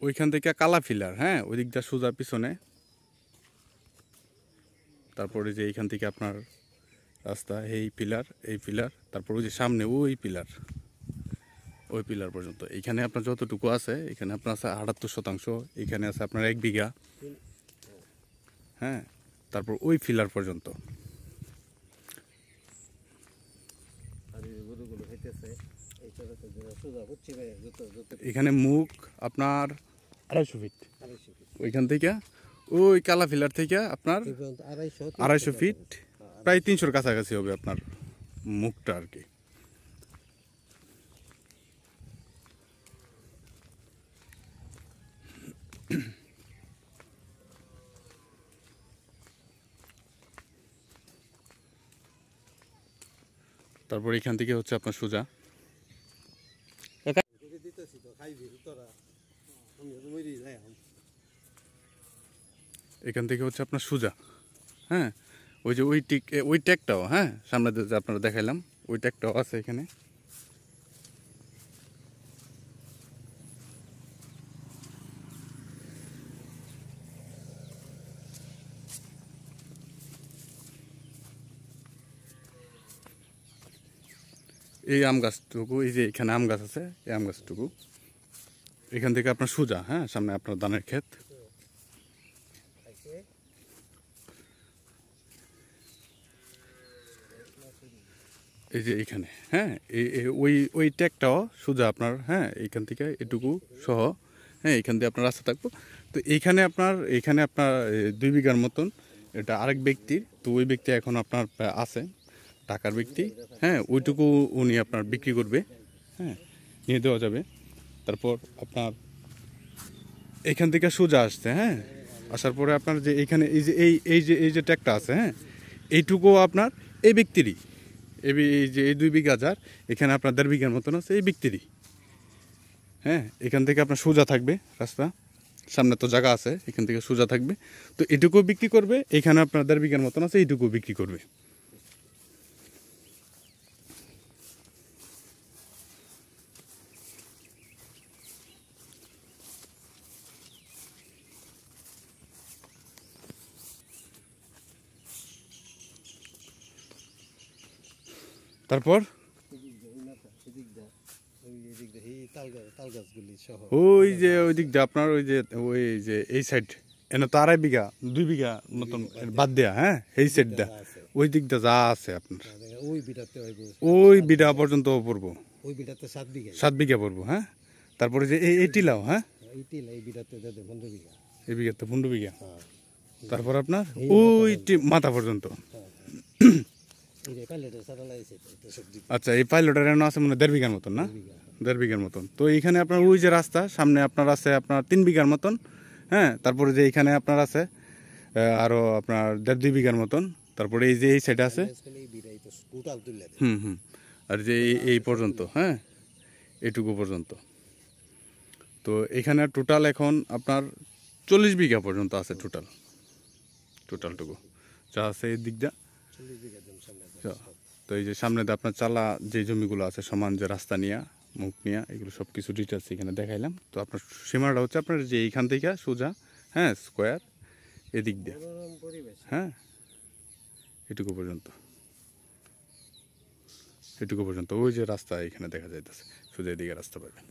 ওইখান থেকে কালা ফিলার, হ্যাঁ, ওই দিকটা সোজা পিছনে। তারপরে যে এইখান থেকে আপনার রাস্তা, এই পিলার, তারপর ওই যে সামনে ওই পিলার পর্যন্ত। এইখানে আপনার যতটুকু আছে, এখানে আপনার আছে 78%, এখানে আছে আপনার 1 বিঘা, হ্যাঁ। তারপর ওই ফিলার পর্যন্ত। এখানে মুখ আপনার 250 ফিট, ওইখান থেকে ওই কালা ফিলার থেকে আপনার 250 ফিট, প্রায় 300-র কাছাকাছি হবে আপনার মুখটা আর কি। তারপর এখান থেকে হচ্ছে আপনার সোজা, এখান থেকে হচ্ছে আপনার সোজা, হ্যাঁ। ওই যে ওই ট্যাগটাও, হ্যাঁ, সামনে যে আপনারা দেখাইলাম, ওই ট্যাগটাও আছে এখানে। এই আম গাছটুকু, এই যে এখানে আম গাছ আছে, এই আম গাছটুকু এখান থেকে আপনার সোজা, হ্যাঁ, সামনে আপনার ধানের ক্ষেত। এই যে এইখানে, হ্যাঁ, ওই ট্যাগটাও সোজা আপনার, হ্যাঁ, এইখান থেকে এটুকু সহ, হ্যাঁ, এইখান দিয়ে আপনার রাস্তা থাকবো। তো এইখানে আপনার 2 বিঘার মতন, এটা আরেক ব্যক্তির। তো ওই ব্যক্তি এখন আপনার আছে, টাকার ব্যক্তি, হ্যাঁ, ওইটুকু উনি আপনার বিক্রি করবে, হ্যাঁ, নিয়ে দেওয়া যাবে। তারপর আপনার এইখান থেকে সোজা আসছে, হ্যাঁ, আসার পরে আপনার যে এইখানে এই যে ট্যাগটা আছে, হ্যাঁ, এইটুকু আপনার এই ব্যক্তিরই। এই যে এই 2 বিঘা যার, এখানে আপনার 1.5 বিঘার মতন আছে এই ব্যক্তিরই, হ্যাঁ। এখান থেকে আপনার সোজা থাকবে রাস্তা, সামনে তো জায়গা আছে, এখান থেকে সোজা থাকবে। তো এটুকু বিক্রি করবে, এখানে আপনার 1.5 বিঘার মতন আছে, এইটুকু বিক্রি করবে। তারপর ওই যে ওই দিকটা আপনার ওই যে এই সাইড, এনে তো 2.5 বিঘা 2 বিঘা মতন বাদ দেয়া, হ্যাঁ, এই সাইডটা, ওই দিকটা যা আছে আপনার ওই বিঘা পর্যন্ত পড়বো, 7 বিঘা পড়বো, হ্যাঁ। তারপরে যে এই টিলাও, হ্যাঁ, এই বিঘাতে 15 বিঘা। তারপর আপনার ওই মাথা পর্যন্ত। আচ্ছা, এই পাইলটের আছে মানে 1.5 বিঘার মতন, না? 1.5 বিঘার মতন। তো এইখানে আপনার ওই যে রাস্তা সামনে আপনার আছে আপনার 3 বিঘার মতন, হ্যাঁ। তারপরে যে এইখানে আপনার আছে আরো আপনার 1.5-2 বিঘার মতন। তারপরে এই যে এই সাইডে আছে, আর যে এই পর্যন্ত, হ্যাঁ, এইটুকু পর্যন্ত। তো এখানে টোটাল এখন আপনার 40 বিঘা পর্যন্ত আছে, টোটালটুকু যা আছে এই দিকটা। তো এই যে সামনে আপনার চালা যে জমিগুলো আছে, সমান যে রাস্তা নিয়ে, মুখ নিয়ে, এগুলো সব কিছু ডিটেলস এখানে দেখাইলাম। তো আপনার সীমাটা হচ্ছে আপনার যে এইখান থেকে সোজা, হ্যাঁ, স্কোয়ার এদিক দিয়ে, হ্যাঁ, এটুকু পর্যন্ত ওই যে রাস্তা এখানে দেখা যাইতেছে, সোজা এদিকে রাস্তা পাবেন।